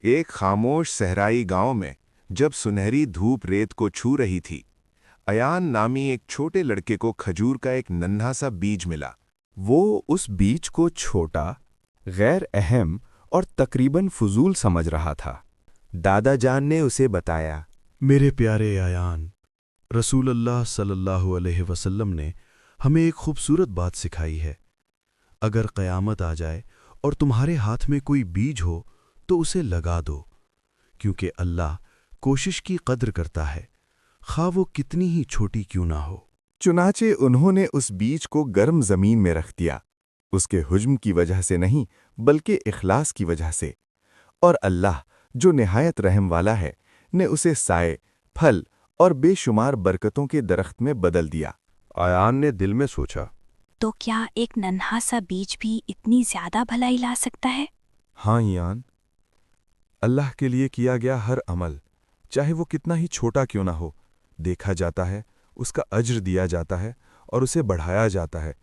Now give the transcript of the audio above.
एक खामोश सहराई गांव में जब सुनहरी धूप रेत को छू रही थी, अयान नामी एक छोटे लड़के को खजूर का एक नन्हा सा बीज मिला। वो उस बीज को छोटा, गैर अहम और तकरीबन फजूल समझ रहा था। दादा जान ने उसे बताया, मेरे प्यारे आयान, रसूल अल्लाह सल्लल्लाहु अलैहि वसल्लम ने हमें एक खूबसूरत बात सिखाई है। अगर क़यामत आ जाए और तुम्हारे हाथ में कोई बीज हो तो उसे लगा दो, क्योंकि अल्लाह कोशिश की कद्र करता है, खा वो कितनी ही छोटी क्यों ना हो। चुनाचे उन्होंने उस बीज को गर्म जमीन में रख दिया, उसके हुज्म की वजह से नहीं बल्कि इखलास की वजह से। और अल्लाह जो निहायत रहम वाला है ने उसे साए, फल और बेशुमार बरकतों के दरख्त में बदल दिया। आयान ने दिल में सोचा, तो क्या एक नन्हा सा बीज भी इतनी ज्यादा भलाई ला सकता है? हाँ यान, अल्लाह के लिए किया गया हर अमल, चाहे वो कितना ही छोटा क्यों ना हो, देखा जाता है, उसका अज्र दिया जाता है और उसे बढ़ाया जाता है।